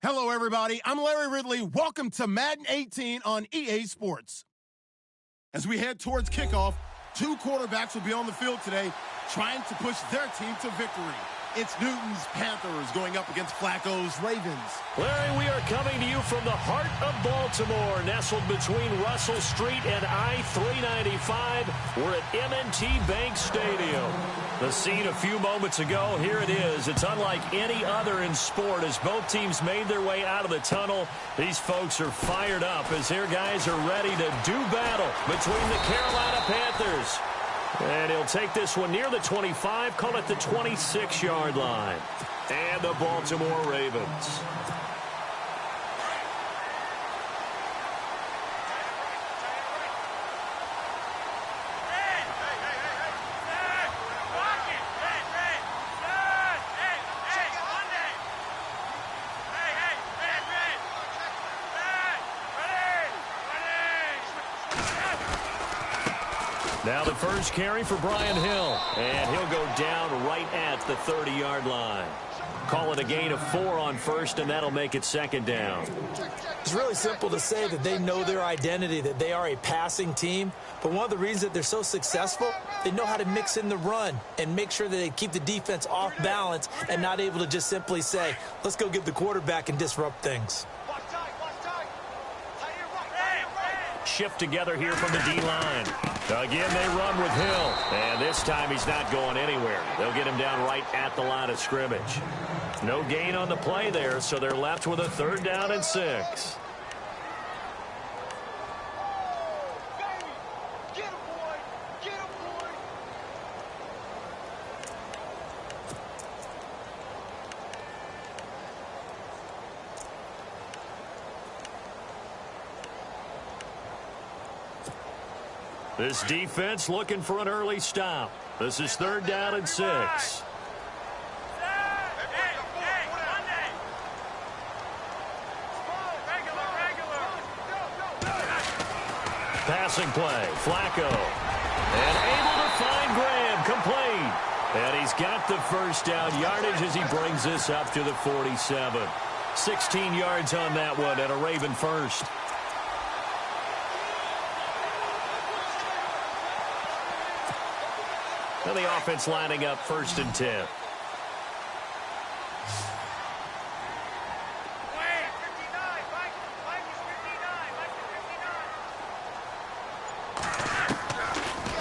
Hello, everybody. I'm Larry Ridley. Welcome to Madden 18 on EA Sports. As we head towards kickoff, two quarterbacks will be on the field today trying to push their team to victory. It's Newton's Panthers going up against Flacco's Ravens. Larry, we are coming to you from the heart of Baltimore, nestled between Russell Street and I-395. We're at M&T Bank Stadium. The scene a few moments ago, here it is. It's unlike any other in sport as both teams made their way out of the tunnel. These folks are fired up as their guys are ready to do battle between the Carolina Panthers. And he'll take this one near the 25, call it the 26-yard line. And the Baltimore Ravens. Now the first carry for Brian Hill, and he'll go down right at the 30-yard line. Call it a gain of 4 on first, and that'll make it second down. It's really simple to say that they know their identity, that they are a passing team. But one of the reasons that they're so successful, they know how to mix in the run and make sure that they keep the defense off balance and not able to just simply say, let's go get the quarterback and disrupt things. Shift together here from the D-line. Again, they run with Hill. And this time he's not going anywhere. They'll get him down right at the line of scrimmage. No gain on the play there, so they're left with a third down and 6. This defense looking for an early stop. This is third down and 6. Passing play, Flacco. And able to find Graham, complete. And he's got the first down yardage as he brings this up to the 47. 16 yards on that one and a Raven first. And the offense lining up first and 10.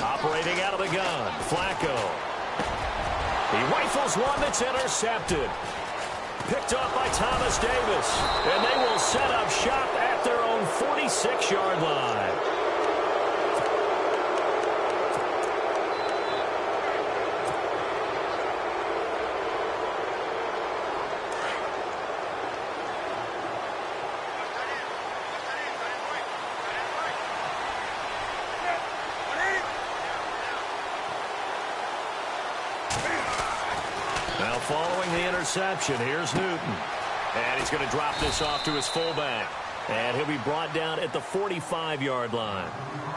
Operating out of the gun, Flacco. He rifles one that's intercepted. Picked up by Thomas Davis. And they will set up shop at their own 46-yard line. Following the interception, here's Newton. And he's going to drop this off to his fullback. And he'll be brought down at the 45-yard line.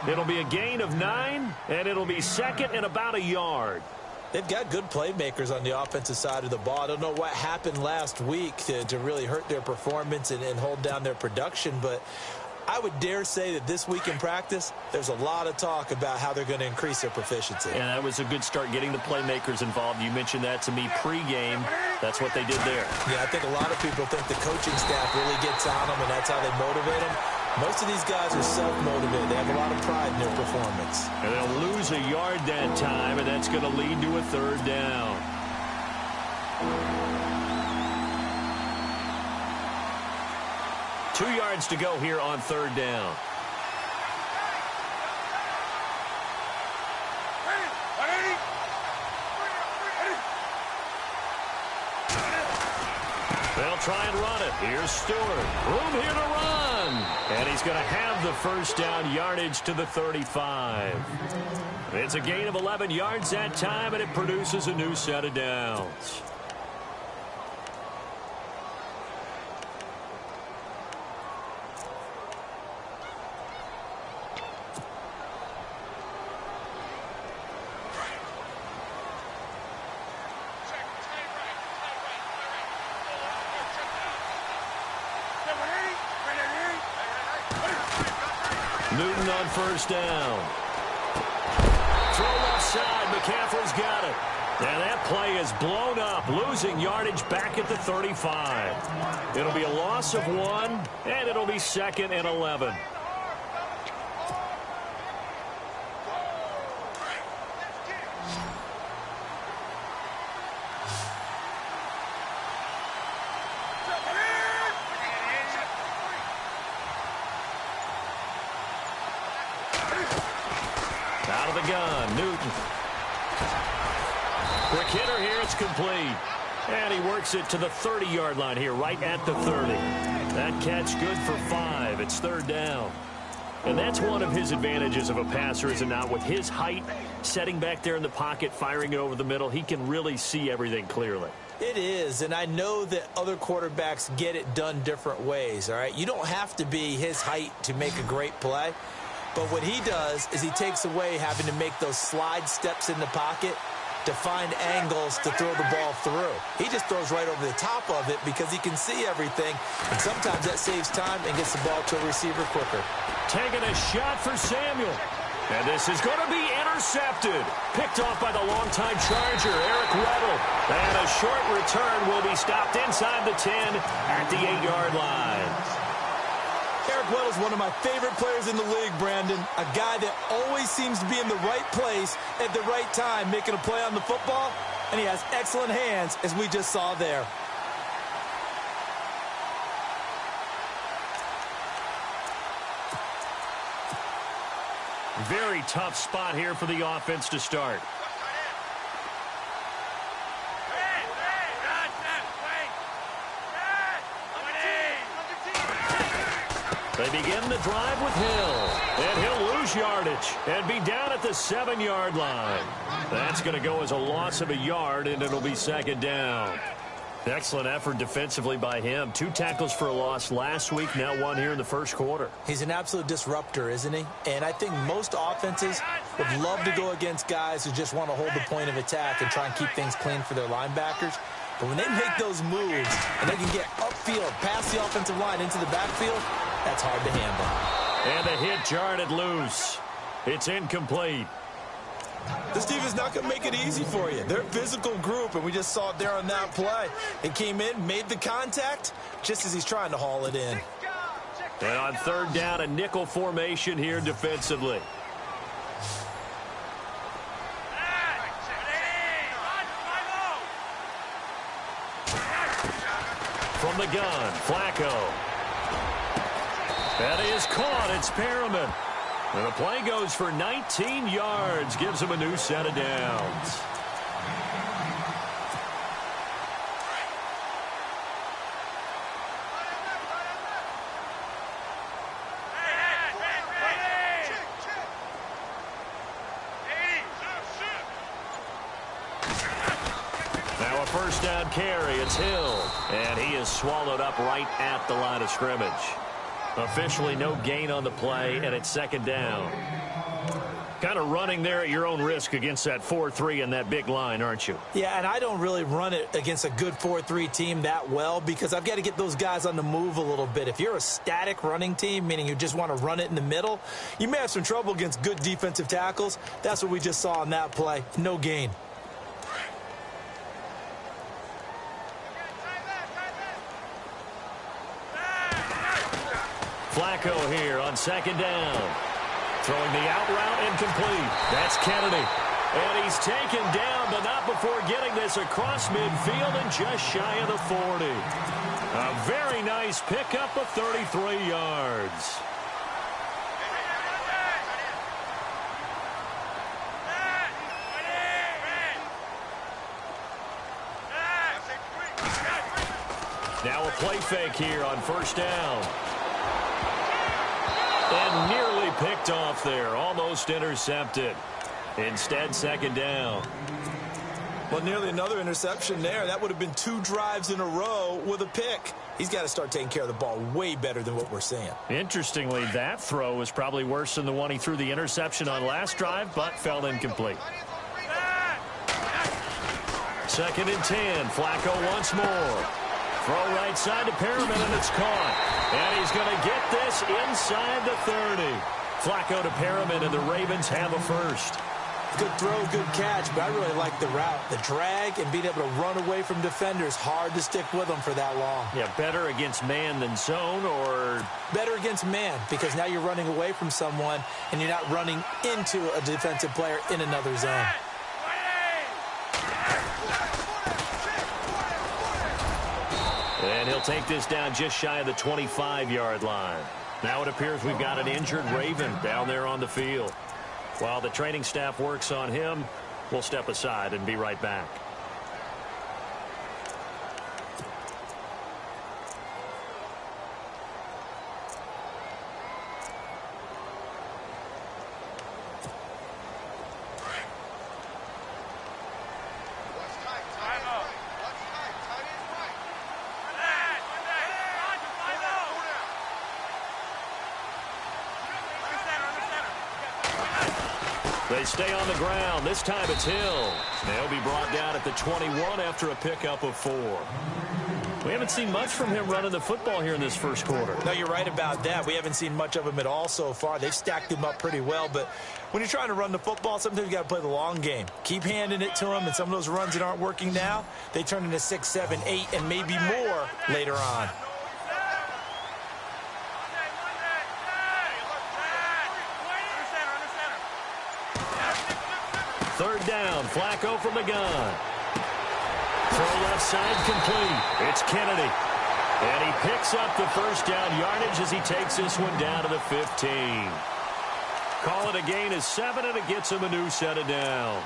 It'll be a gain of 9, and it'll be second and about a yard. They've got good playmakers on the offensive side of the ball. I don't know what happened last week to really hurt their performance and hold down their production, but I would dare say that this week in practice, there's a lot of talk about how they're going to increase their proficiency. And that was a good start getting the playmakers involved. You mentioned that to me pregame. That's what they did there. Yeah, I think a lot of people think the coaching staff really gets on them, and that's how they motivate them. Most of these guys are self-motivated. They have a lot of pride in their performance. And they'll lose a yard that time, and that's going to lead to a third down. 2 yards to go here on third down. They'll try and run it. Here's Stewart. Room here to run. And he's going to have the first down yardage to the 35. It's a gain of 11 yards that time, and it produces a new set of downs. Newton on first down. Throw left side. McCaffrey's got it. And that play is blown up, losing yardage back at the 35. It'll be a loss of 1, and it'll be 2nd and 11. Out of the gun, Newton. Quick hitter here, it's complete. And he works it to the 30-yard line here, right at the 30. That catch good for 5. It's 3rd down. And that's one of his advantages of a passer, is it not? With his height, setting back there in the pocket, firing it over the middle, he can really see everything clearly. It is, and I know that other quarterbacks get it done different ways, all right? You don't have to be his height to make a great play. But what he does is he takes away having to make those slide steps in the pocket to find angles to throw the ball through. He just throws right over the top of it because he can see everything, and sometimes that saves time and gets the ball to a receiver quicker. Taking a shot for Samuel. And this is going to be intercepted. Picked off by the longtime Charger, Eric Weddle. And a short return will be stopped inside the 10 at the 8-yard line. Eric Weddle's one of my favorite players in the league, Brandon. A guy that always seems to be in the right place at the right time, making a play on the football, and he has excellent hands, as we just saw there. Very tough spot here for the offense to start. They begin the drive with Hill. And he'll lose yardage and be down at the 7-yard line. That's going to go as a loss of a yard, and it'll be 2nd down. Excellent effort defensively by him. 2 tackles for a loss last week, now 1 here in the first quarter. He's an absolute disruptor, isn't he? And I think most offenses would love to go against guys who just want to hold the point of attack and try and keep things clean for their linebackers. But when they make those moves and they can get upfield, past the offensive line into the backfield, that's hard to handle. And the hit jarred loose. It's incomplete. This team is not going to make it easy for you. They're a physical group, and we just saw it there on that play. It came in, made the contact, just as he's trying to haul it in. And on 3rd down, a nickel formation here defensively. From the gun, Flacco. That is caught. It's Perriman. And the play goes for 19 yards. Gives him a new set of downs. Now a 1st down carry. It's Hill. And he is swallowed up right at the line of scrimmage. Officially no gain on the play, and it's 2nd down. Kind of running there at your own risk against that 4-3 and that big line, aren't you? Yeah, and I don't really run it against a good 4-3 team that well because I've got to get those guys on the move a little bit. If you're a static running team, meaning you just want to run it in the middle, you may have some trouble against good defensive tackles. That's what we just saw on that play. No gain. Flacco here on 2nd down. Throwing the out route incomplete. That's Kennedy. And he's taken down, but not before getting this across midfield and just shy of the 40. A very nice pickup of 33 yards. Now a play fake here on 1st down. And nearly picked off there. Almost intercepted. Instead, 2nd down. Well, nearly another interception there. That would have been 2 drives in a row with a pick. He's got to start taking care of the ball way better than what we're seeing. Interestingly, that throw was probably worse than the one he threw the interception on last drive, but fell incomplete. 2nd and 10. Flacco once more. Throw right side to Perriman, and it's caught. And he's going to get this inside the 30. Flacco to Perriman, and the Ravens have a first. Good throw, good catch, but I really like the route. The drag and being able to run away from defenders, hard to stick with them for that long. Yeah, better against man than zone, or? Better against man, because now you're running away from someone and you're not running into a defensive player in another zone. And he'll take this down just shy of the 25-yard line. Now it appears we've got an injured Raven down there on the field. While the training staff works on him, we'll step aside and be right back. They stay on the ground. This time it's Hill. They'll be brought down at the 21 after a pickup of 4. We haven't seen much from him running the football here in this first quarter. No, you're right about that. We haven't seen much of him at all so far. They've stacked him up pretty well, but when you're trying to run the football, sometimes you got to play the long game. Keep handing it to him, and some of those runs that aren't working now, they turn into 6, 7, 8, and maybe more later on. Third down, Flacco from the gun. Throw left side complete. It's Kennedy. And he picks up the first down yardage as he takes this one down to the 15. Call it a gain of 7, and it gets him a new set of downs.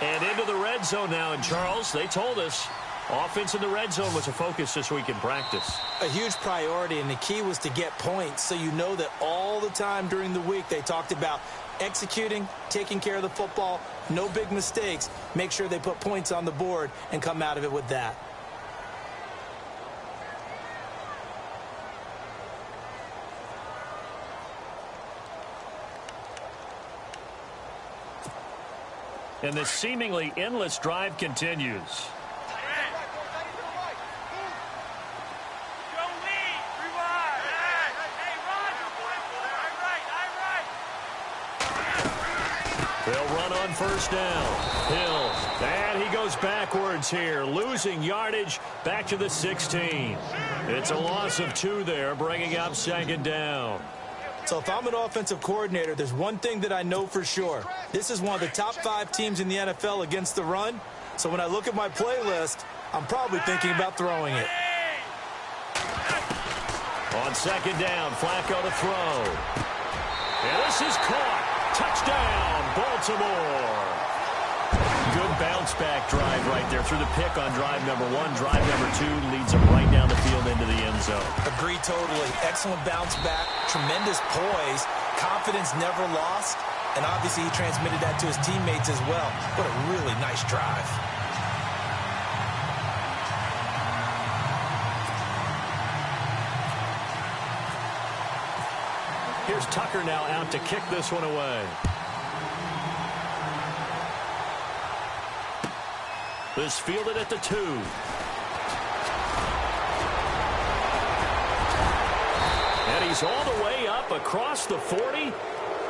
And into the red zone now. And Charles, they told us offense in the red zone was a focus this week in practice. A huge priority, and the key was to get points. So you know that all the time during the week they talked about executing, taking care of the football, no big mistakes. Make sure they put points on the board and come out of it with that. And the seemingly endless drive continues. They'll run on first down. Hill, and he goes backwards here, losing yardage back to the 16. It's a loss of 2 there, bringing up second down. So if I'm an offensive coordinator, there's one thing that I know for sure. This is one of the top 5 teams in the NFL against the run. So when I look at my playlist, I'm probably thinking about throwing it. On second down, Flacco to throw. And this is caught. Touchdown, Baltimore. Good bounce-back drive right there through the pick on drive number 1. Drive number 2 leads him right down the field into the end zone. Agree totally. Excellent bounce-back, tremendous poise, confidence never lost, and obviously he transmitted that to his teammates as well. What a really nice drive. Here's Tucker now out to kick this one away. This fielded at the 2. And he's all the way up across the 40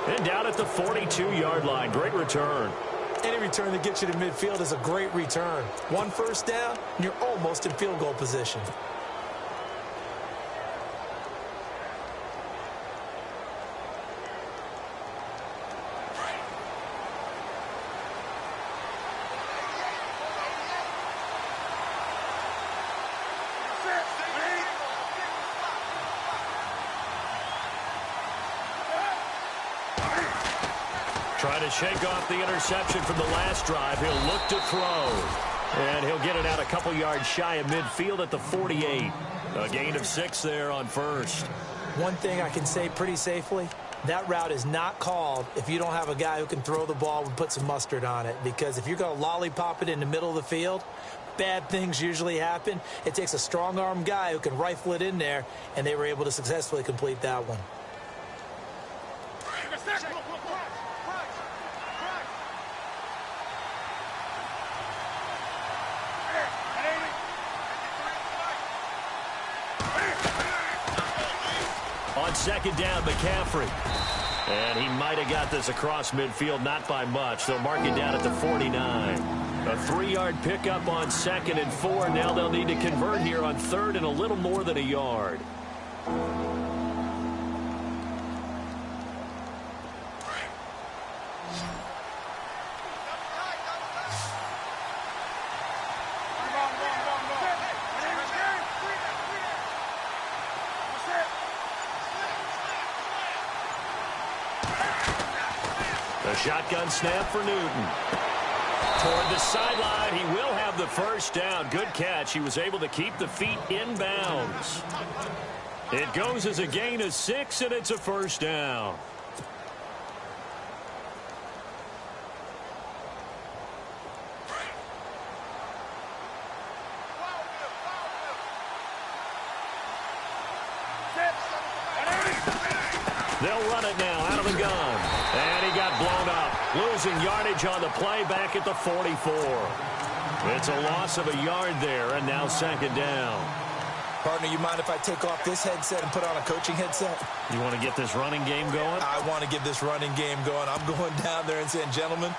and down at the 42-yard line. Great return. Any return that gets you to midfield is a great return. 1 first down, and you're almost in field goal position. Trying to shake off the interception from the last drive. He'll look to throw. And he'll get it out a couple yards shy of midfield at the 48. A gain of 6 there on first. One thing I can say pretty safely, that route is not called if you don't have a guy who can throw the ball and put some mustard on it. Because if you're going to lollipop it in the middle of the field, bad things usually happen. It takes a strong-arm guy who can rifle it in there, and they were able to successfully complete that one. on second down, McCaffrey. And he might have got this across midfield, not by much. They'll mark it down at the 49. A 3-yard pickup on 2nd and 4. Now they'll need to convert here on 3rd and a little more than a yard. A shotgun snap for Newton. Toward the sideline, he will have the first down. Good catch. He was able to keep the feet in bounds. It goes as a gain of 6, and it's a first down. They'll run it now out of the gun. And he got blown up. Losing yardage on the play back at the 44. It's a loss of a yard there, and now 2nd down. Partner, you mind if I take off this headset and put on a coaching headset? You want to get this running game going? I want to get this running game going. I'm going down there and saying, gentlemen,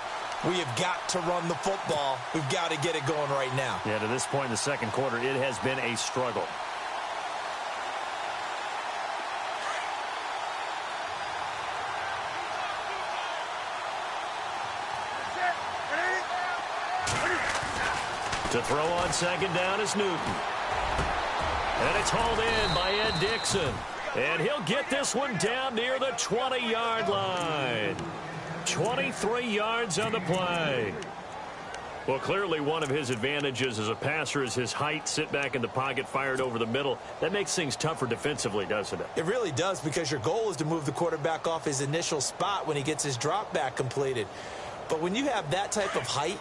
we have got to run the football. We've got to get it going right now. Yeah, to this point in the second quarter, it has been a struggle. To throw on 2nd down is Newton. And it's hauled in by Ed Dixon. And he'll get this one down near the 20-yard line. 23 yards on the play. Well, clearly one of his advantages as a passer is his height. Sit back in the pocket, fired over the middle. That makes things tougher defensively, doesn't it? It really does, because your goal is to move the quarterback off his initial spot when he gets his drop back completed. But when you have that type of height,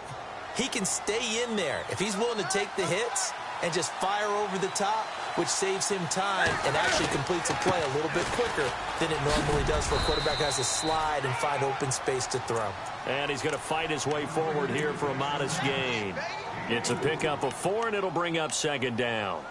he can stay in there if he's willing to take the hits and just fire over the top, which saves him time and actually completes a play a little bit quicker than it normally does for a quarterback who has to slide and find open space to throw. And he's going to fight his way forward here for a modest gain. It's a pickup of 4, and it'll bring up 2nd down.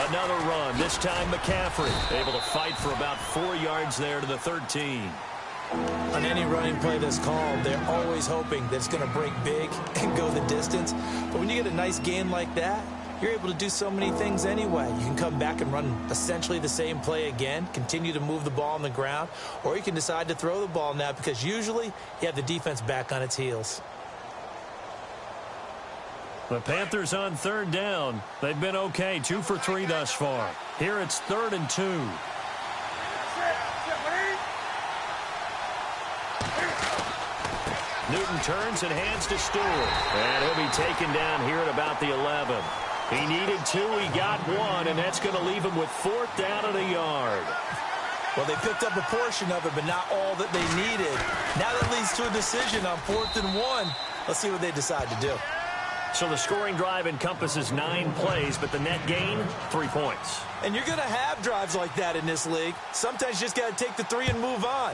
Another run, this time McCaffrey, able to fight for about 4 yards there to the 13. On any running play that's called, they're always hoping that it's going to break big and go the distance. But when you get a nice gain like that, you're able to do so many things anyway. You can come back and run essentially the same play again, continue to move the ball on the ground, or you can decide to throw the ball now, because usually you have the defense back on its heels. The Panthers on 3rd down. They've been okay, 2 for 3 thus far. Here it's 3rd and 2. Newton turns and hands to Stewart. And he'll be taken down here at about the 11. He needed 2, he got 1, and that's going to leave him with 4th down and a yard. Well, they picked up a portion of it, but not all that they needed. Now that leads to a decision on 4th and 1. Let's see what they decide to do. So the scoring drive encompasses 9 plays, but the net gain, 3 points. And you're going to have drives like that in this league. Sometimes you just got to take the 3 and move on.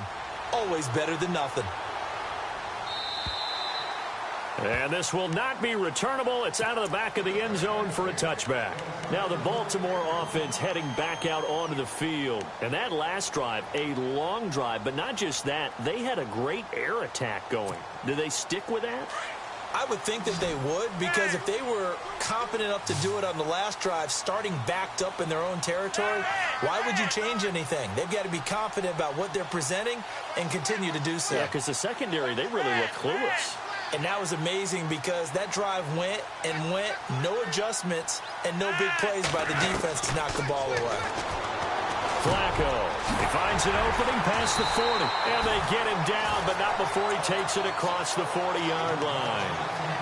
Always better than nothing. And this will not be returnable. It's out of the back of the end zone for a touchback. Now the Baltimore offense heading back out onto the field. And that last drive, a long drive, but not just that. They had a great air attack going. Do they stick with that? I would think that they would, because if they were confident enough to do it on the last drive, starting backed up in their own territory, why would you change anything? They've got to be confident about what they're presenting and continue to do so. Yeah, because the secondary, they really look clueless. And that was amazing, because that drive went and went, no adjustments, and no big plays by the defense to knock the ball away. Flacco, he finds an opening past the 40, and they get him down, but not before he takes it across the 40-yard line.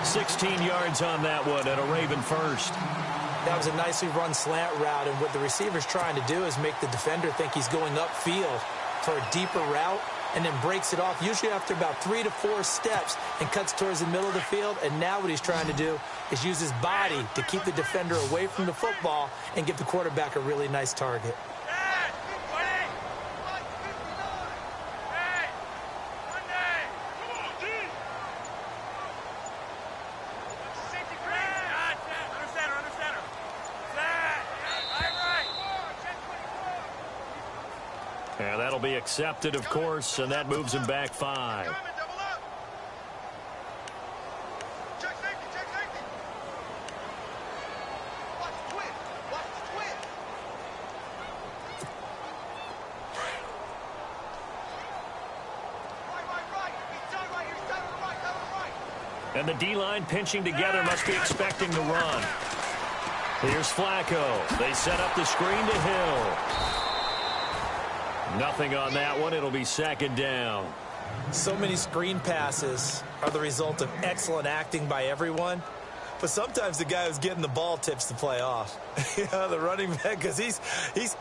16 yards on that one, and a Raven first. That was a nicely run slant route, and what the receiver's trying to do is make the defender think he's going upfield for a deeper route, and then breaks it off, usually after about 3 to 4 steps, and cuts towards the middle of the field. And now what he's trying to do is use his body to keep the defender away from the football and give the quarterback a really nice target. And that'll be accepted, of course, and that moves him back 5. And the D-line pinching together must be expecting the run. Here's Flacco. They set up the screen to Hill. Nothing on that one. It'll be second down. So many screen passes are the result of excellent acting by everyone. But sometimes the guy who's getting the ball tips the play off. The running back, because he's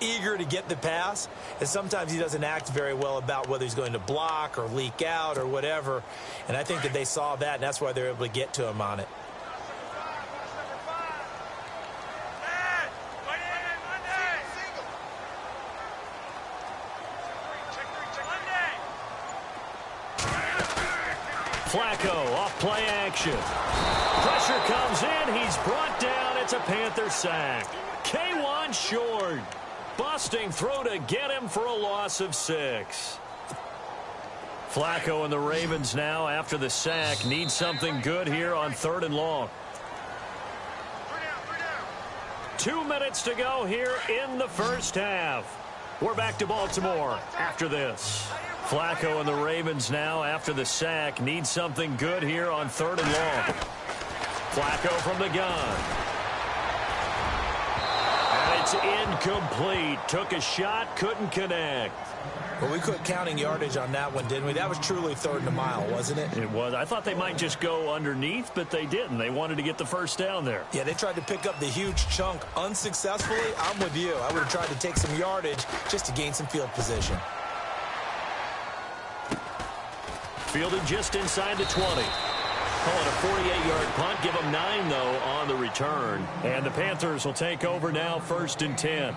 eager to get the pass. And sometimes he doesn't act very well about whether he's going to block or leak out or whatever. And I think that they saw that, and that's why they're able to get to him on it. Flacco off play action. Pressure comes in. He's brought down. It's a Panther sack. K1 short. Busting throw to get him for a loss of 6. Flacco and the Ravens now, after the sack, need something good here on 3rd and long. 2 minutes to go here in the first half. We're back to Baltimore after this. Flacco and the Ravens now, after the sack, need something good here on 3rd and long. Flacco from the gun. And it's incomplete. Took a shot, couldn't connect. Well, we quit counting yardage on that one, didn't we? That was truly 3rd and a mile, wasn't it? It was. I thought they might just go underneath, but they didn't. They wanted to get the first down there. Yeah, they tried to pick up the huge chunk unsuccessfully. I'm with you. I would have tried to take some yardage just to gain some field position. Fielded just inside the 20. Call it a 48-yard punt. Give them 9, though, on the return. And the Panthers will take over now, 1st and 10.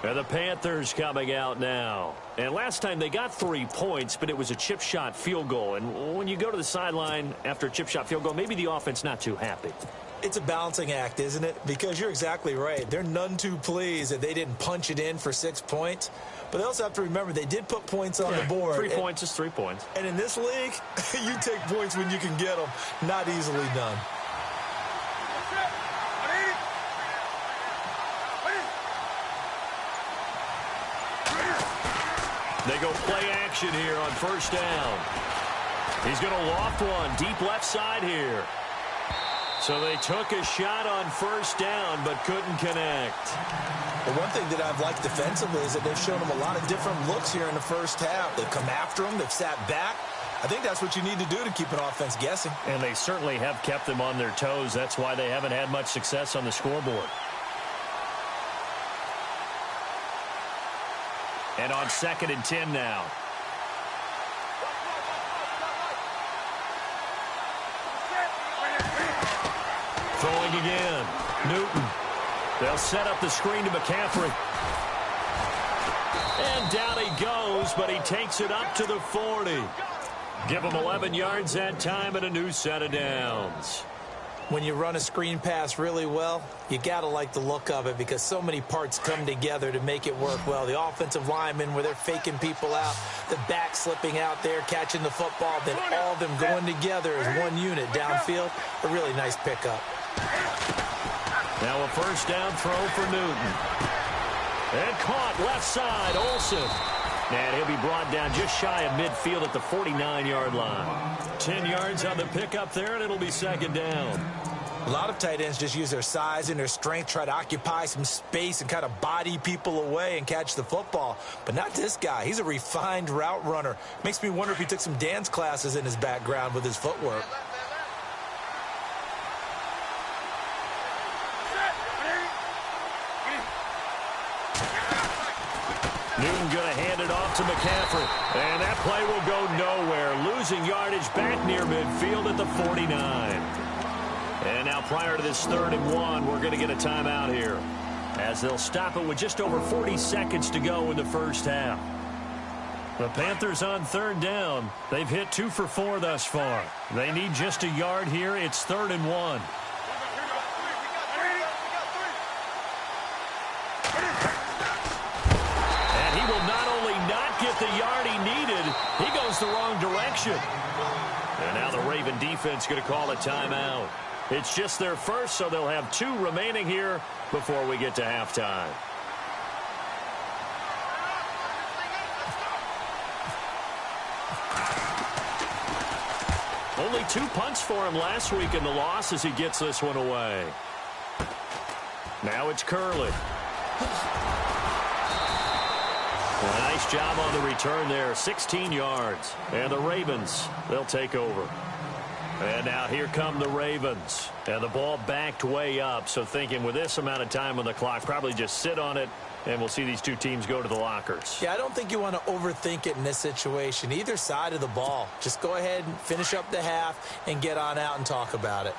And the Panthers coming out now. And last time they got 3 points, but it was a chip shot field goal. And when you go to the sideline after a chip shot field goal, maybe the offense not too happy. It's a balancing act, isn't it? Because you're exactly right. They're none too pleased that they didn't punch it in for 6 points. But they also have to remember they did put points on the board. 3 points is 3 points. And in this league, you take points when you can get them. Not easily done. They go play action here on 1st down. He's going to loft one deep left side here. So they took a shot on 1st down but couldn't connect. The one thing that I've liked defensively is that they've shown them a lot of different looks here in the first half. They've come after them. They've sat back. I think that's what you need to do to keep an offense guessing. And they certainly have kept them on their toes. That's why they haven't had much success on the scoreboard. And on 2nd and 10 now. Throwing again. Newton. They'll set up the screen to McCaffrey. And down he goes, but he takes it up to the 40. Give him 11 yards that time and a new set of downs. When you run a screen pass really well, you got to like the look of it because so many parts come together to make it work well. The offensive linemen where they're faking people out, the back slipping out there, catching the football, then all of them going together as one unit downfield. A really nice pickup. Now a 1st down throw for Newton. And caught left side, Olsen. And he'll be brought down just shy of midfield at the 49-yard line. 10 yards on the pickup there, and it'll be 2nd down. A lot of tight ends just use their size and their strength, try to occupy some space and kind of body people away and catch the football. But not this guy. He's a refined route runner. Makes me wonder if he took some dance classes in his background with his footwork. Newton going to hand it off off to McCaffrey. And that play will go nowhere. Losing yardage back near midfield at the 49. And now prior to this 3rd and 1, we're going to get a timeout here, as they'll stop it with just over 40 seconds to go in the first half. The Panthers on 3rd down. They've hit 2 for 4 thus far. They need just a yard here. It's 3rd and 1. And he will not only not get the yard he needed, he goes the wrong direction. And now the Raven defense going to call a timeout. It's just their first, so they'll have 2 remaining here before we get to halftime. Only 2 punts for him last week in the loss as he gets this one away. Now it's Curley. A nice job on the return there. 16 yards. And the Ravens, they'll take over. And now here come the Ravens. And the ball backed way up. So thinking with this amount of time on the clock, probably just sit on it, and we'll see these 2 teams go to the lockers. Yeah, I don't think you want to overthink it in this situation. Either side of the ball. Just go ahead and finish up the half and get on out and talk about it.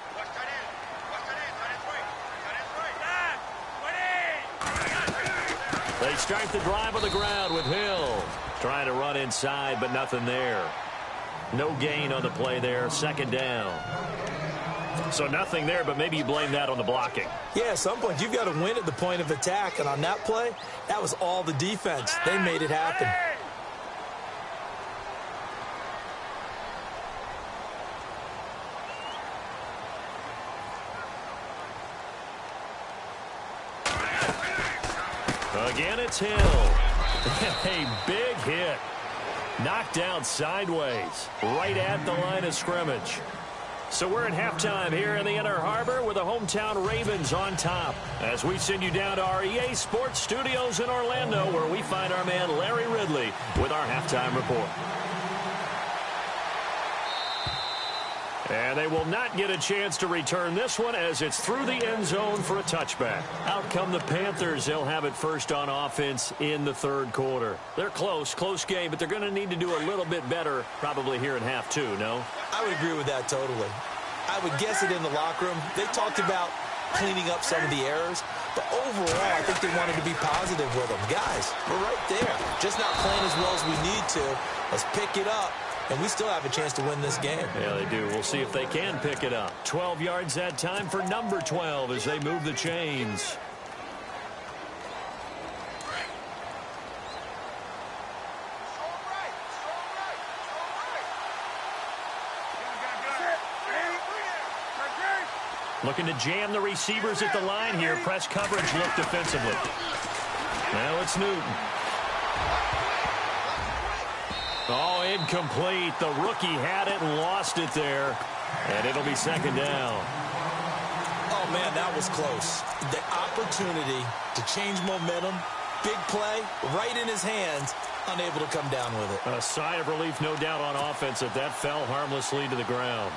They start the drive on the ground with Hill. Trying to run inside, but nothing there. No gain on the play there. 2nd down. So nothing there, but maybe you blame that on the blocking. Yeah, at some point, you've got to win at the point of attack. And on that play, that was all the defense. They made it happen. Again, it's Hill. A big hit. Knocked down sideways, right at the line of scrimmage. So we're at halftime here in the Inner Harbor with the hometown Ravens on top, as we send you down to our EA Sports Studios in Orlando, where we find our man Larry Ridley with our halftime report. And they will not get a chance to return this one, as it's through the end zone for a touchback. Out come the Panthers. They'll have it first on offense in the 3rd quarter. They're close game, but they're going to need to do a little bit better probably here in half 2, no? I would agree with that totally. I would guess it in the locker room. They talked about cleaning up some of the errors, but overall, I think they wanted to be positive with them. Guys, we're right there. Just not playing as well as we need to. Let's pick it up. And we still have a chance to win this game. Yeah, they do. We'll see if they can pick it up. 12 yards that time for number 12 as they move the chains. Looking to jam the receivers at the line here. Press coverage look defensively. Now it's Newton. Oh, incomplete. The rookie had it and lost it there. And it'll be 2nd down. Oh, man, that was close. The opportunity to change momentum, big play, right in his hands, unable to come down with it. A sigh of relief, no doubt, on offense that fell harmlessly to the ground.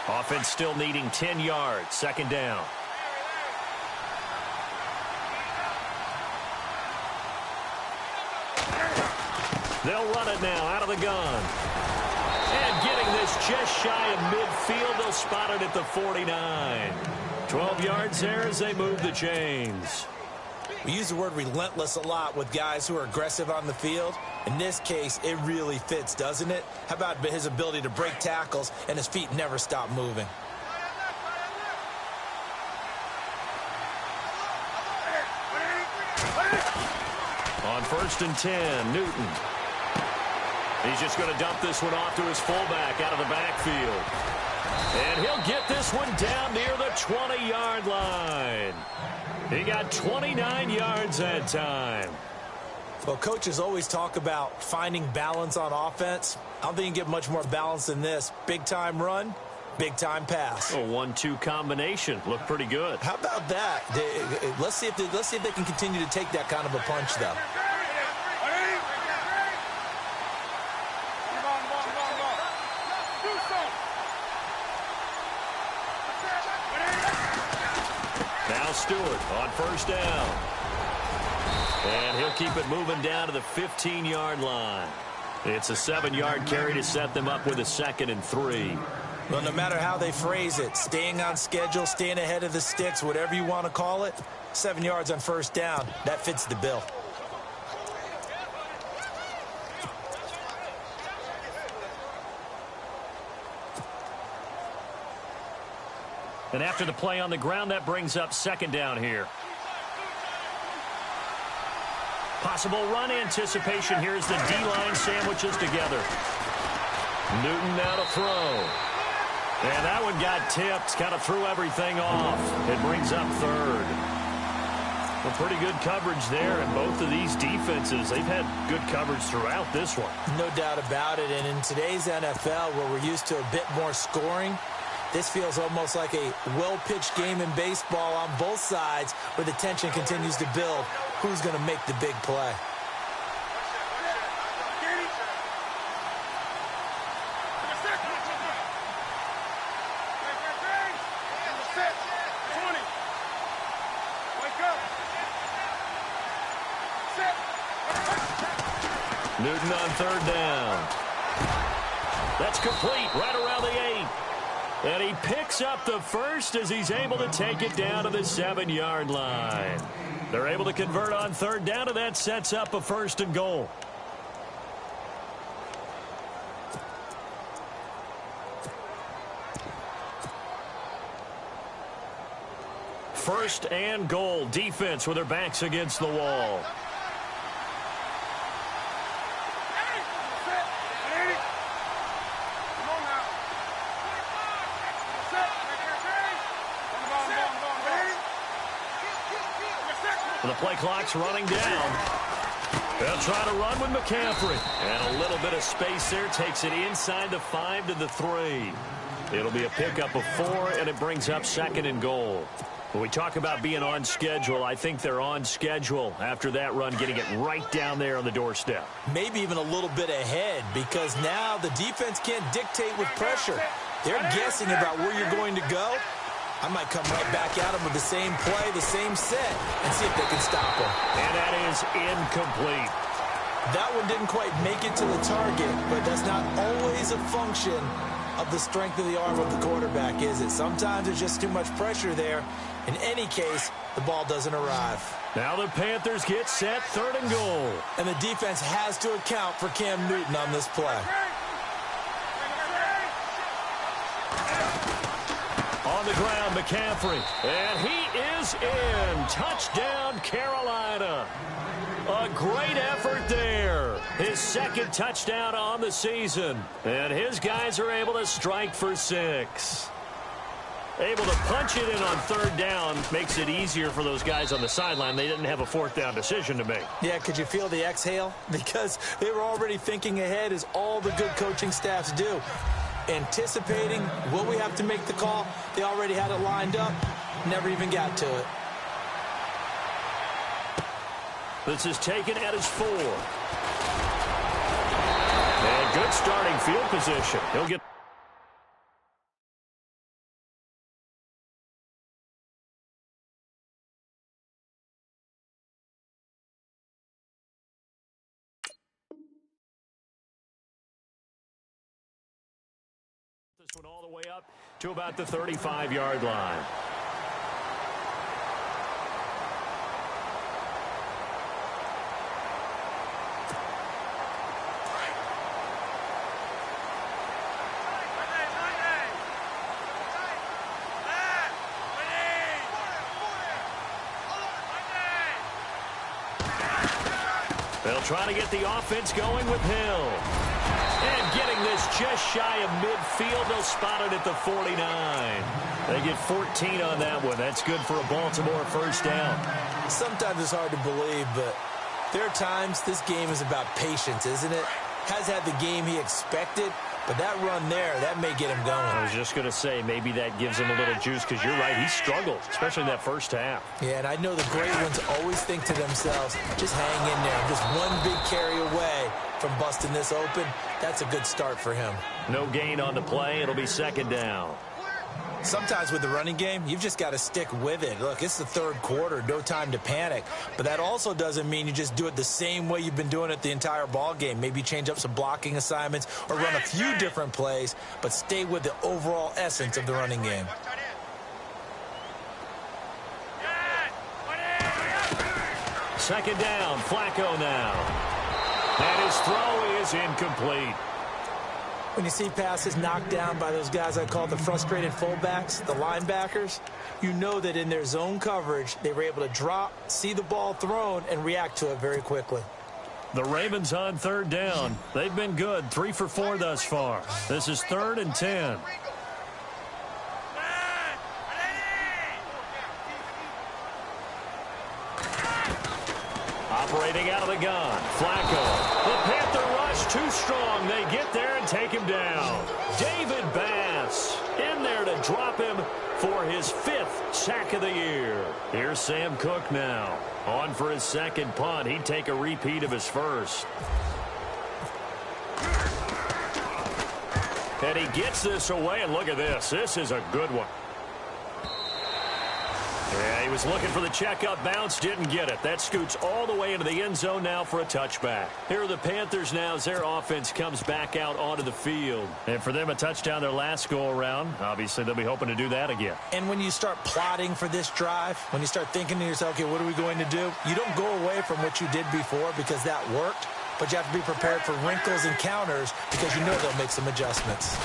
Offense still needing 10 yards. 2nd down. They'll run it now out of the gun. And getting this just shy of midfield, they'll spot it at the 49. 12 yards there as they move the chains. We use the word relentless a lot with guys who are aggressive on the field. In this case, it really fits, doesn't it? How about his ability to break tackles and his feet never stop moving? On 1st and 10, Newton. He's just going to dump this one off to his fullback out of the backfield. And he'll get this one down near the 20-yard line. He got 29 yards that time. Well, coaches always talk about finding balance on offense. I don't think you can get much more balance than this. Big-time run, big-time pass. A 1-2 combination. Looked pretty good. How about that? Let's see if they can continue to take that kind of a punch, though. Stewart on first down. And he'll keep it moving down to the 15-yard line. It's a 7-yard carry to set them up with a 2nd and 3. Well, no matter how they phrase it, staying on schedule, staying ahead of the sticks, whatever you want to call it, 7 yards on first down, that fits the bill. And after the play on the ground, that brings up 2nd down here. Possible run anticipation here as the D-line sandwiches together. Newton now to throw. And that one got tipped, kind of threw everything off. It brings up 3rd. Well, pretty good coverage there, and both of these defenses, they've had good coverage throughout this one. No doubt about it, and in today's NFL, where we're used to a bit more scoring, this feels almost like a well-pitched game in baseball on both sides where the tension continues to build. Who's going to make the big play? Newton on 3rd down. That's complete right around the 8. And he picks up the first as he's able to take it down to the 7-yard line. They're able to convert on 3rd down, and that sets up a 1st and goal. First and goal. Defense with their backs against the wall. The play clock's running down. They'll try to run with McCaffrey. And a little bit of space there. Takes it inside the 5 to the 3. It'll be a pickup of 4, and it brings up 2nd and goal. When we talk about being on schedule, I think they're on schedule after that run, getting it right down there on the doorstep. Maybe even a little bit ahead, because now the defense can't dictate with pressure. They're guessing about where you're going to go. I might come right back at them with the same play, the same set, and see if they can stop them. And that is incomplete. That one didn't quite make it to the target, but that's not always a function of the strength of the arm of the quarterback, is it? Sometimes there's just too much pressure there. In any case, the ball doesn't arrive. Now the Panthers get set, 3rd and goal. And the defense has to account for Cam Newton on this play. On the ground, McCaffrey. And he is in. Touchdown, Carolina. A great effort there. His 2nd touchdown on the season. And his guys are able to strike for 6. Able to punch it in on 3rd down makes it easier for those guys on the sideline. They didn't have a 4th down decision to make. Yeah, could you feel the exhale? Because they were already thinking ahead, as all the good coaching staffs do. Anticipating, will we have to make the call? They already had it lined up. Never even got to it. This is taken at his 4. And good starting field position. He'll get... This one all the way up to about the 35-yard line. They'll try to get the offense going with Hill. And getting this just shy of midfield. They'll spot it at the 49. They get 14 on that one. That's good for a Baltimore 1st down. Sometimes it's hard to believe, but there are times this game is about patience, isn't it? Has had the game he expected, but that run there, that may get him going. I was just going to say, maybe that gives him a little juice, because you're right, he struggled, especially in that 1st half. Yeah, and I know the great ones always think to themselves, just hang in there. Just one big carry away from busting this open. That's a good start for him. No gain on the play. It'll be 2nd down. sometimes with the running game, you've just got to stick with it. Look, it's the third quarter, no time to panic. But that also doesn't mean you just do it the same way you've been doing it the entire ball game. Maybe change up some blocking assignments or run a few different plays, but stay with the overall essence of the running game. Second down, Flacco now. And his throw is incomplete. When you see passes knocked down by those guys I call the frustrated fullbacks, the linebackers, you know that in their zone coverage, they were able to drop, see the ball thrown, and react to it very quickly. The Ravens on third down. They've been good, 3 for 4 thus far. This is 3rd and 10. Operating out of the gun, Flacco. The Panther rush too strong. They get there and take him down. David Bass in there to drop him for his 5th sack of the year. Here's Sam Cook now. On for his second punt. He'd take a repeat of his first. And he gets this away, and look at this. This is a good one. Yeah, he was looking for the checkup bounce, didn't get it. That scoots all the way into the end zone now for a touchback. Here are the Panthers now as their offense comes back out onto the field. And for them, a touchdown their last go-around. Obviously, they'll be hoping to do that again. And when you start plotting for this drive, when you start thinking to yourself, okay, what are we going to do? You don't go away from what you did before because that worked, but you have to be prepared for wrinkles and counters because you know they'll make some adjustments.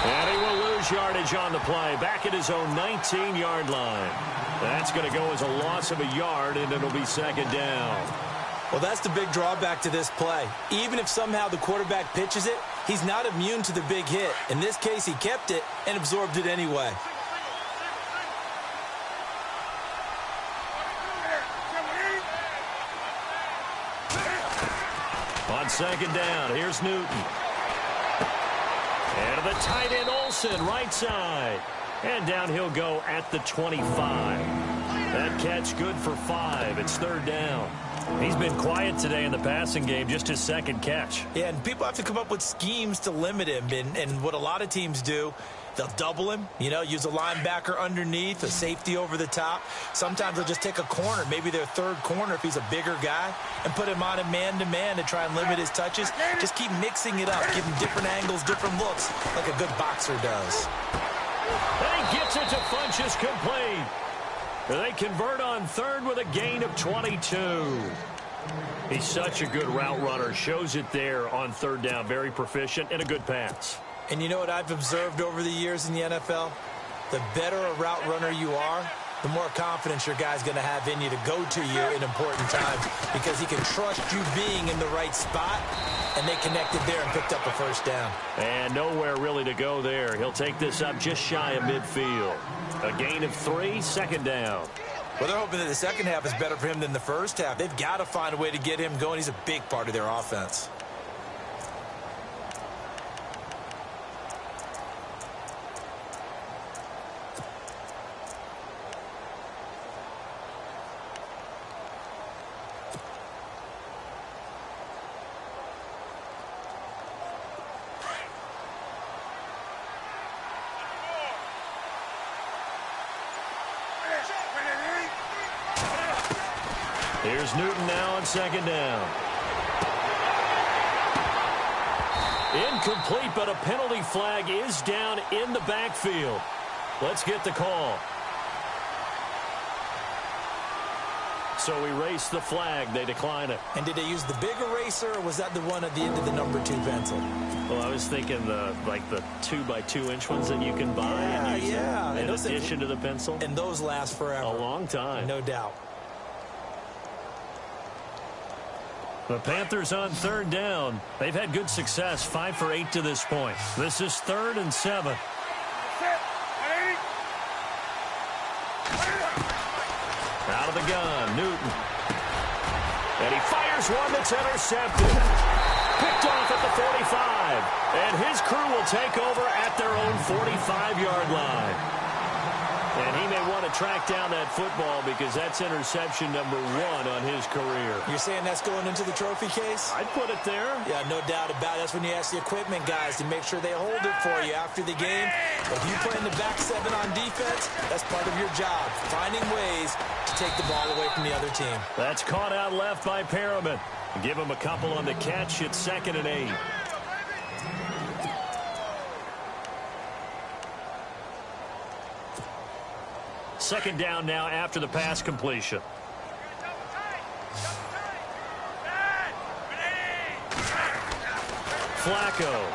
And he will lose yardage on the play, back at his own 19-yard line. That's going to go as a loss of a yard, and it'll be second down. Well, that's the big drawback to this play. Even if somehow the quarterback pitches it, he's not immune to the big hit. In this case, he kept it and absorbed it anyway. On second down, here's Newton. And the tight end Olsen, right side. And down he'll go at the 25. That catch good for 5. It's third down. He's been quiet today in the passing game, just his second catch. Yeah, and people have to come up with schemes to limit him. And what a lot of teams do, they'll double him, use a linebacker underneath, a safety over the top. Sometimes they'll just take a corner, maybe their third corner if he's a bigger guy, and put him on a man-to-man to try and limit his touches. Just keep mixing it up, give him different angles, different looks, like a good boxer does. And he gets it to Funchess complete. They convert on third with a gain of 22. He's such a good route runner. Shows it there on third down. Very proficient and a good pass. And you know what I've observed over the years in the NFL? The better a route runner you are, the more confidence your guy's going to have in you to go to you in important times because he can trust you being in the right spot, and they connected there and picked up a first down. And nowhere really to go there. He'll take this up just shy of midfield. A gain of 3, second down. Well, they're hoping that the second half is better for him than the first half. They've got to find a way to get him going. He's a big part of their offense. Here's Newton now on second down. Incomplete, but a penalty flag is down in the backfield. Let's get the call. So erase the flag. They decline it. And did they use the big eraser, or was that the one at the end of the number 2 pencil? Well, I was thinking the 2x2-inch ones that you can buy and use in addition to the pencil. And those last forever. A long time. No doubt. The Panthers on third down. They've had good success, 5 for 8 to this point. This is 3rd and 7. Out of the gun, Newton. And he fires one that's intercepted. Picked off at the 45. And his crew will take over at their own 45-yard line. And he may want to track down that football because that's interception number 1 on his career. You're saying that's going into the trophy case? I'd put it there. Yeah, no doubt about it. That's when you ask the equipment guys to make sure they hold it for you after the game. If you play in the back 7 on defense, that's part of your job, finding ways to take the ball away from the other team. That's caught out left by Perriman. Give him a couple on the catch. It's 2nd and 8. Second down now after the pass completion. Flacco.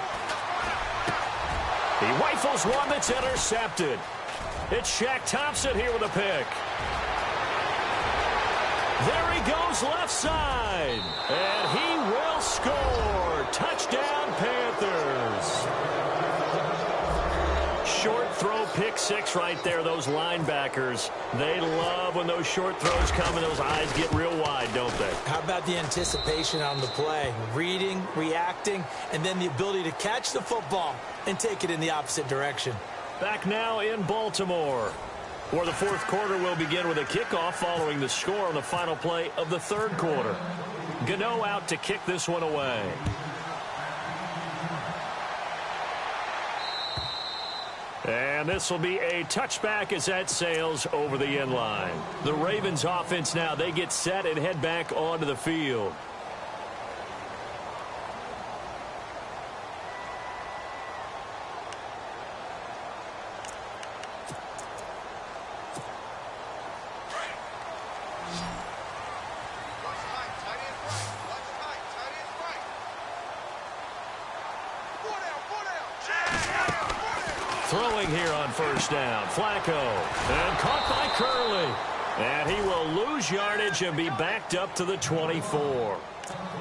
He rifles one that's intercepted. It's Shaq Thompson here with a pick. There he goes left side. And he will score. Touchdown, Panthers. Short throw, pick 6 right there. Those linebackers, they love when those short throws come and those eyes get real wide, don't they? How about the anticipation on the play? Reading, reacting, and then the ability to catch the football and take it in the opposite direction. Back now in Baltimore, where the 4th quarter will begin with a kickoff following the score on the final play of the 3rd quarter. Gano out to kick this one away. And this will be a touchback as that sails over the end line. The Ravens offense now, they get set and head back onto the field. Throwing here on first down. Flacco. And caught by Curley. And he will lose yardage and be backed up to the 24.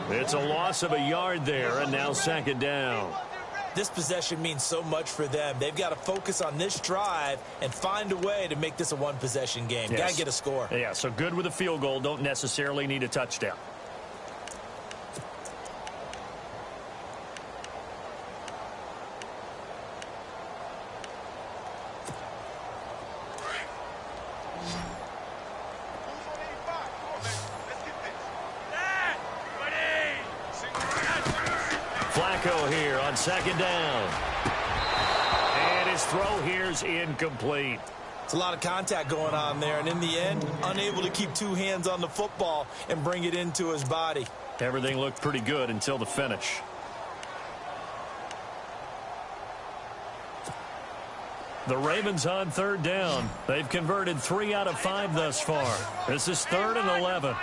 It's a loss of a yard there, and now 2nd down. This possession means so much for them. They've got to focus on this drive and find a way to make this a one-possession game. Yes. Got to get a score. Yeah, so good with a field goal. Don't necessarily need a touchdown. Flacco here on 2nd down. And his throw here's incomplete. It's a lot of contact going on there, and in the end, unable to keep 2 hands on the football and bring it into his body. Everything looked pretty good until the finish. The Ravens on 3rd down. They've converted 3 out of 5 thus far. This is 3rd and 11.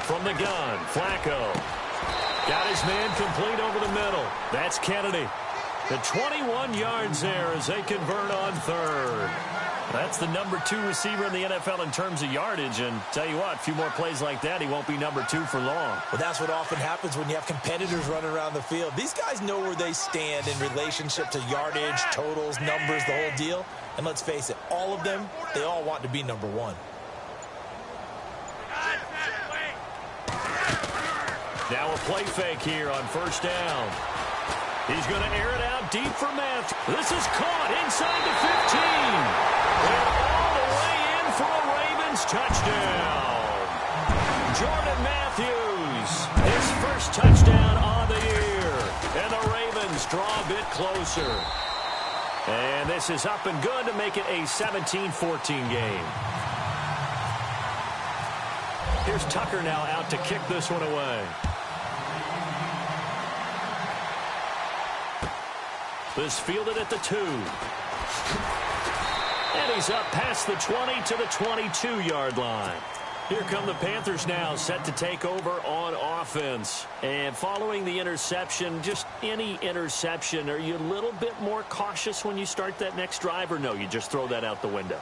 From the gun, Flacco. Got his man complete over the middle. That's Kennedy. The 21 yards there as they convert on 3rd. That's the number 2 receiver in the NFL in terms of yardage. And tell you what, a few more plays like that, he won't be number 2 for long. Well, that's what often happens when you have competitors running around the field. These guys know where they stand in relationship to yardage, totals, numbers, the whole deal. And let's face it, all of them, they all want to be number 1. Now a play fake here on first down. He's going to air it out deep for Matthews. This is caught inside the 15. And all the way in for a Ravens touchdown. Jordan Matthews, his first touchdown on the year. And the Ravens draw a bit closer. And this is up and good to make it a 17-14 game. Here's Tucker now out to kick this one away. This fielded at the 2. And he's up past the 20 to the 22-yard line. Here come the Panthers now, set to take over on offense. And following the interception, just any interception, are you a little bit more cautious when you start that next drive, or no, you just throw that out the window?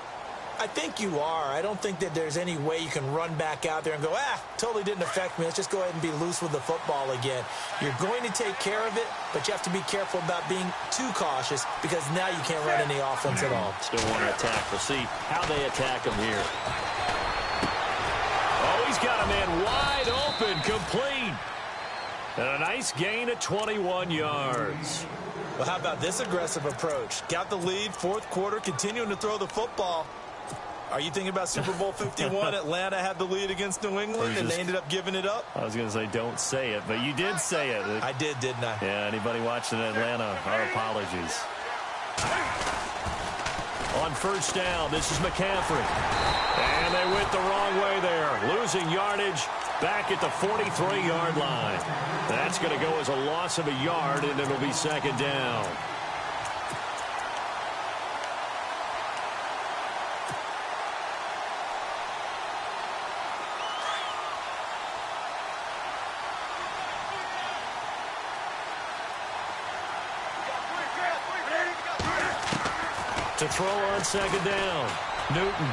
I think you are. I don't think that there's any way you can run back out there and go, totally didn't affect me. Let's just go ahead and be loose with the football again. You're going to take care of it, but you have to be careful about being too cautious because now you can't run any offense at all. Still want to attack. We'll see how they attack him here. Oh, he's got a man wide open, complete. And a nice gain of 21 yards. Well, how about this aggressive approach? Got the lead, fourth quarter, continuing to throw the football. Are you thinking about Super Bowl 51? Atlanta had the lead against New England, and they ended up giving it up? I was going to say don't say it, but you did say it. I did, didn't I? Yeah, anybody watching Atlanta, our apologies. On first down, this is McCaffrey. And they went the wrong way there. Losing yardage back at the 43-yard line. That's going to go as a loss of a yard, and it'll be second down. To throw on second down, Newton.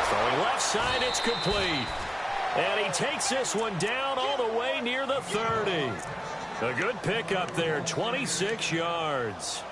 Throwing left side, it's complete. And he takes this one down all the way near the 30. A good pickup there, 26 yards.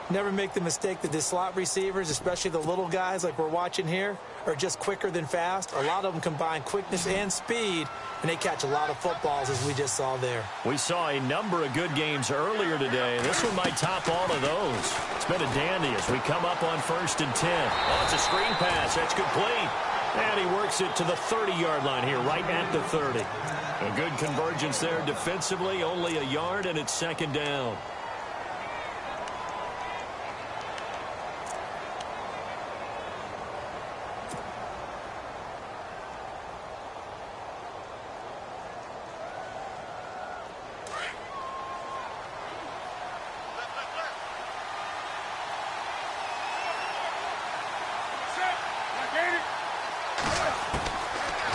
Never make the mistake that the slot receivers, especially the little guys like we're watching here, are just quicker than fast. A lot of them combine quickness and speed, and they catch a lot of footballs, as we just saw there. We saw a number of good games earlier today. This one might top all of those. It's been a dandy as we come up on 1st and 10. Oh, it's a screen pass. That's complete. And he works it to the 30-yard line here, right at the 30. A good convergence there defensively, only a yard, and it's second down.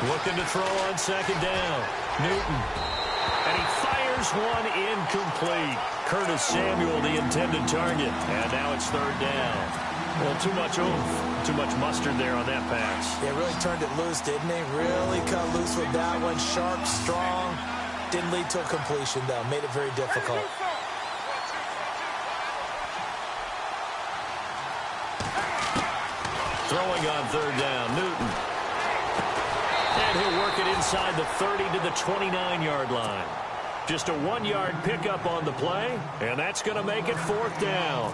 Looking to throw on second down. Newton. And he fires one incomplete. Curtis Samuel, the intended target. And now it's third down. Well, too much oomph. Too much mustard there on that pass. Yeah, really turned it loose, didn't he? Really cut loose with that one. Sharp, strong. Didn't lead to a completion, though. Made it very difficult. Throwing on third down. Newton. And he'll work it inside the 30 to the 29-yard line. Just a 1-yard pickup on the play, and that's going to make it fourth down.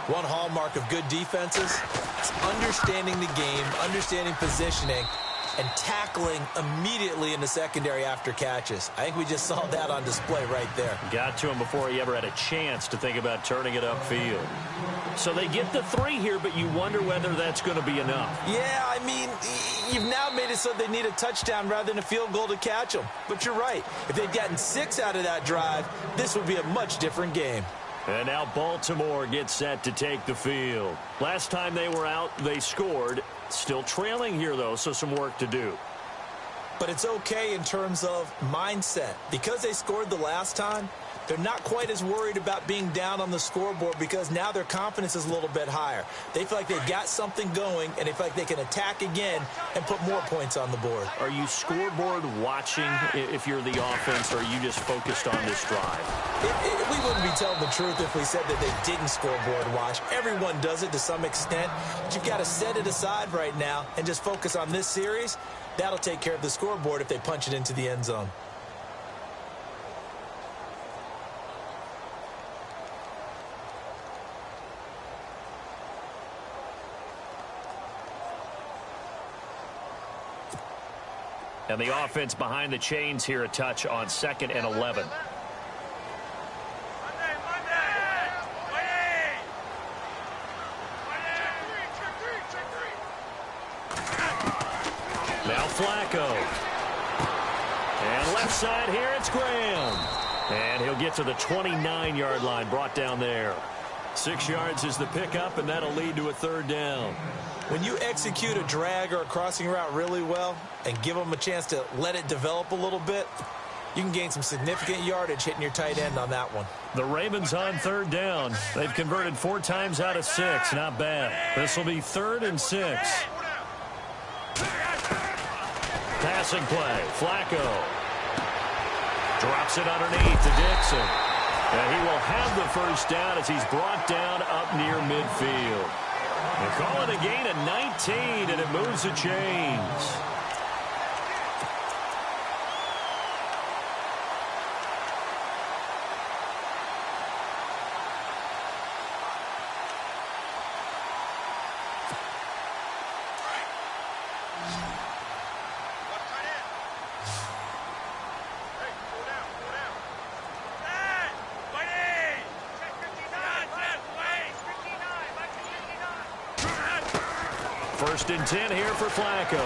One hallmark of good defenses is understanding the game, understanding positioning, and tackling immediately in the secondary after catches. I think we just saw that on display right there. Got to him before he ever had a chance to think about turning it upfield. So they get the 3 here, but you wonder whether that's going to be enough. Yeah, I mean, you've now made it so they need a touchdown rather than a field goal to catch them. But you're right. If they'd gotten 6 out of that drive, this would be a much different game. And now Baltimore gets set to take the field. Last time they were out, they scored. Still trailing here, though, so some work to do. But it's okay in terms of mindset. Because they scored the last time, they're not quite as worried about being down on the scoreboard because now their confidence is a little bit higher. They feel like they've got something going, and they feel like they can attack again and put more points on the board. Are you scoreboard watching if you're the offense, or are you just focused on this drive? We wouldn't be telling the truth if we said that they didn't scoreboard watch. Everyone does it to some extent, but you've got to set it aside right now and just focus on this series. That'll take care of the scoreboard if they punch it into the end zone. And the offense behind the chains here, a touch on 2nd and 11. Now Flacco. And left side here, it's Graham. And he'll get to the 29-yard line, brought down there. 6 yards is the pickup, and that'll lead to a third down. When you execute a drag or a crossing route really well and give them a chance to let it develop a little bit, you can gain some significant yardage hitting your tight end on that one. The Ravens on third down. They've converted 4 times out of 6. Not bad. This will be 3rd and 6. Passing play. Flacco drops it underneath to Dixon. And he will have the first down as he's brought down up near midfield. They call it a gain of 19, and it moves the chains. First and 10 here for Flacco.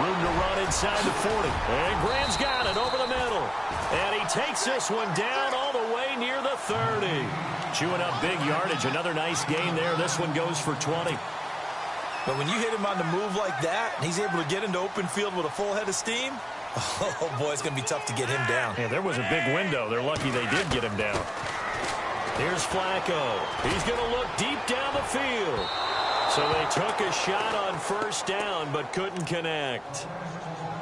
Room to run inside the 40. And Graham's got it over the middle. And he takes this one down all the way near the 30. Chewing up big yardage. Another nice gain there. This one goes for 20. But when you hit him on the move like that, and he's able to get into open field with a full head of steam, oh, boy, it's going to be tough to get him down. Yeah, there was a big window. They're lucky they did get him down. Here's Flacco. He's going to look deep down the field. So they took a shot on first down, but couldn't connect.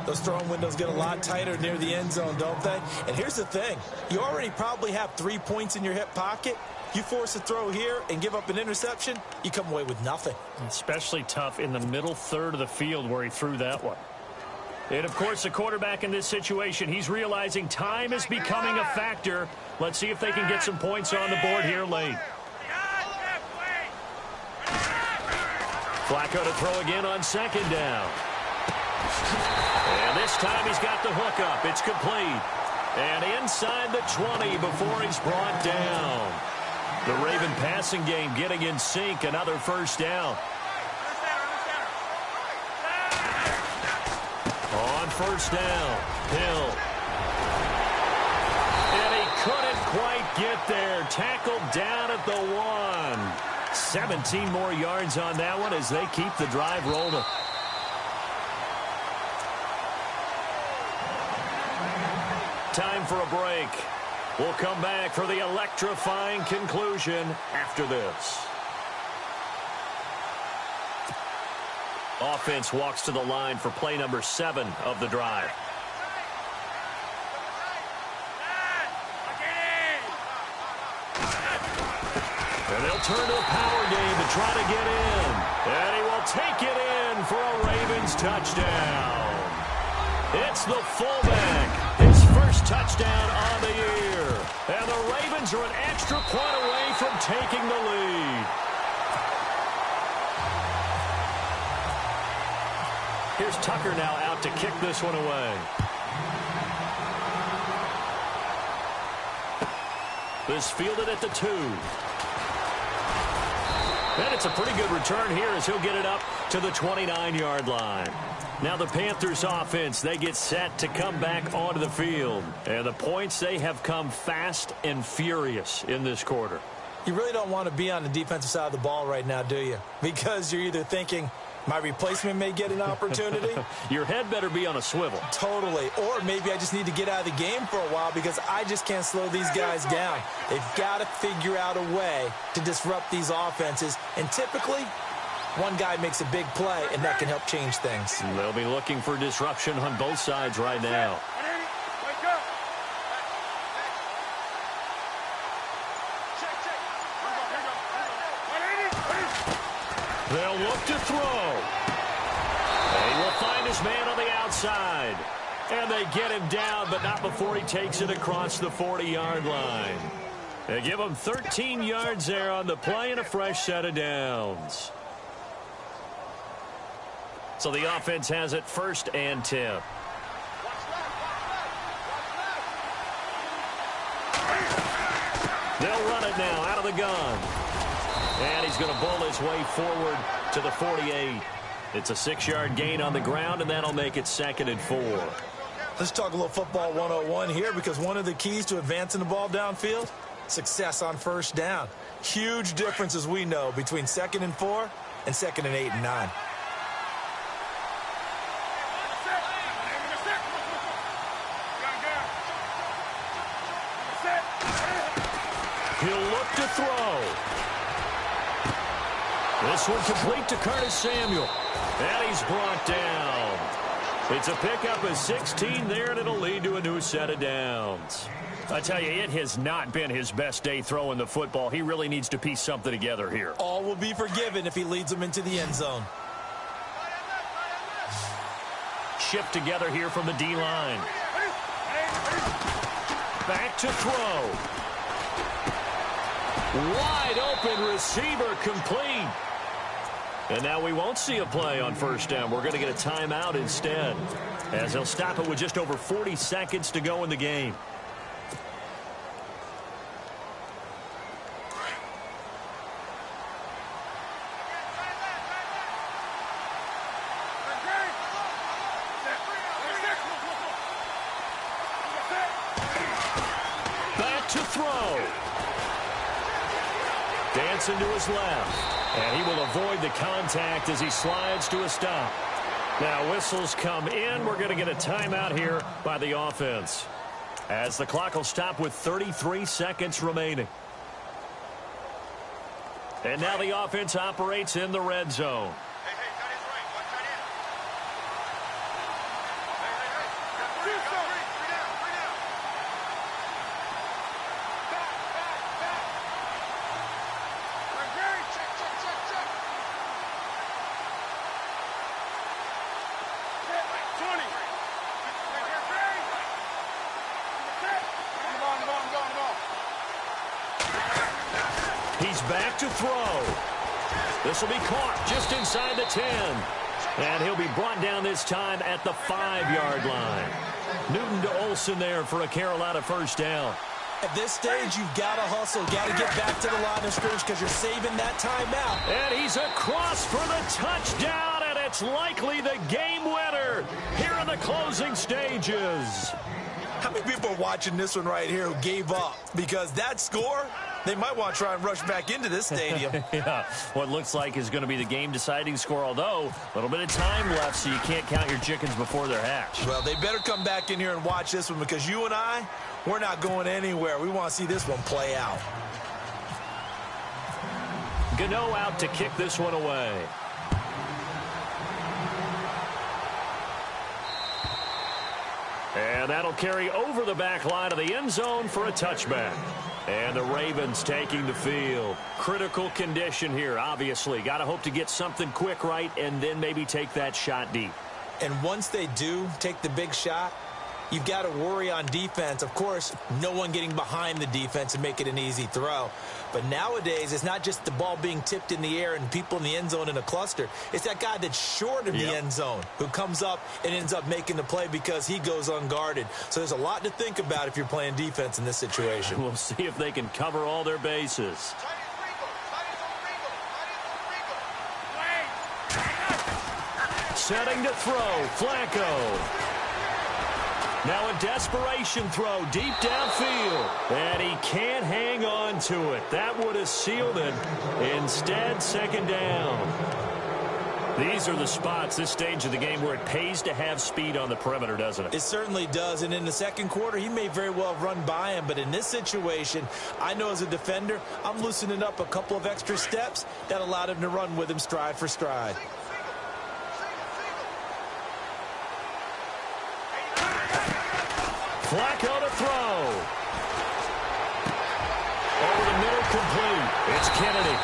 Those throwing windows get a lot tighter near the end zone, don't they? And here's the thing. You already probably have 3 points in your hip pocket. You force a throw here and give up an interception, you come away with nothing. Especially tough in the middle third of the field where he threw that one. And, of course, the quarterback in this situation, he's realizing time is becoming a factor. Let's see if they can get some points on the board here late. Flacco to throw again on second down. And this time he's got the hook up. It's complete. And inside the 20 before he's brought down. The Raven passing game getting in sync. Another first down. On first down, Hill. And he couldn't quite get there. Tackled down at the 1. 17 more yards on that one as they keep the drive rolling. Time for a break. We'll come back for the electrifying conclusion after this. Offense walks to the line for play number 7 of the drive. And they'll turn to a power game to try to get in. And he will take it in for a Ravens touchdown. It's the fullback. His first touchdown on the year. And the Ravens are an extra point away from taking the lead. Here's Tucker now out to kick this one away. This fielded at the 2. And it's a pretty good return here as he'll get it up to the 29-yard line. Now the Panthers offense, they get set to come back onto the field. And the points, they have come fast and furious in this quarter. You really don't want to be on the defensive side of the ball right now, do you? Because you're either thinking, my replacement may get an opportunity. Your head better be on a swivel. Totally. Or maybe I just need to get out of the game for a while because I just can't slow these guys down. They've got to figure out a way to disrupt these offenses. And typically, one guy makes a big play, and that can help change things. They'll be looking for disruption on both sides right now. They'll look to throw. He will find his man on the outside. And they get him down, but not before he takes it across the 40-yard line. They give him 13 yards there on the play and a fresh set of downs. So the offense has it 1st and 10. They'll run it now out of the gun. And he's going to bull his way forward to the 48. It's a 6-yard gain on the ground, and that'll make it 2nd and 4. Let's talk a little football 101 here because one of the keys to advancing the ball downfield, success on first down. Huge difference, as we know, between 2nd and 4 and 2nd and 8 and 9. He'll look to throw. This one complete to Curtis Samuel. And he's brought down. It's a pickup of 16 there, and it'll lead to a new set of downs. I tell you, it has not been his best day throwing the football. He really needs to piece something together here. All will be forgiven if he leads them into the end zone. Shift together here from the D-line. Back to throw. Wide open receiver complete. And now we won't see a play on first down. We're going to get a timeout instead, as he'll stop it with just over 40 seconds to go in the game. Johnson to his left. And he will avoid the contact as he slides to a stop. Now whistles come in. We're going to get a timeout here by the offense, as the clock will stop with 33 seconds remaining. And now the offense operates in the red zone. He's back to throw. This will be caught just inside the 10. And he'll be brought down this time at the 5-yard line. Newton to Olsen there for a Carolina first down. At this stage, you've got to hustle, got to get back to the line of scrimmage because you're saving that timeout. And he's across for the touchdown, and it's likely the game winner here in the closing stages. How many people are watching this one right here who gave up? Because that score, they might want to try and rush back into this stadium. Yeah, what looks like is going to be the game-deciding score, although a little bit of time left, so you can't count your chickens before they're hatched. Well, they better come back in here and watch this one, because you and I, we're not going anywhere. We want to see this one play out. Gano out to kick this one away. And that'll carry over the back line of the end zone for a touchback. And the Ravens taking the field. Critical condition here, obviously. Got to hope to get something quick right and then maybe take that shot deep. And once they do take the big shot, you've got to worry on defense. Of course, no one getting behind the defense and make it an easy throw. But nowadays, it's not just the ball being tipped in the air and people in the end zone in a cluster. It's that guy that's short of the end zone who comes up and ends up making the play because he goes unguarded. So there's a lot to think about if you're playing defense in this situation. We'll see if they can cover all their bases. Setting to throw, Flacco. Now a desperation throw deep downfield. And he can't hang on to it. That would have sealed it. Instead, second down. These are the spots, this stage of the game, where it pays to have speed on the perimeter, doesn't it? It certainly does. And in the second quarter, he may very well run by him. But in this situation, I know as a defender, I'm loosening up a couple of extra steps that allowed him to run with him stride for stride. Flacco to throw. Over the middle, complete. It's Kennedy.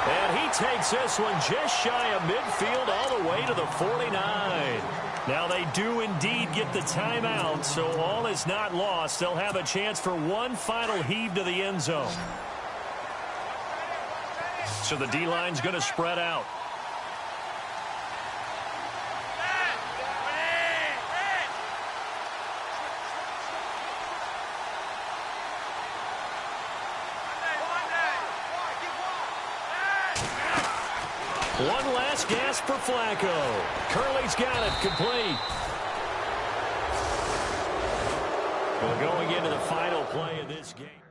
And he takes this one just shy of midfield all the way to the 49. Now they do indeed get the timeout, so all is not lost. They'll have a chance for one final heave to the end zone. So the D-line's going to spread out. One last gasp for Flacco. Curley's got it, complete. Well, going into the final play of this game.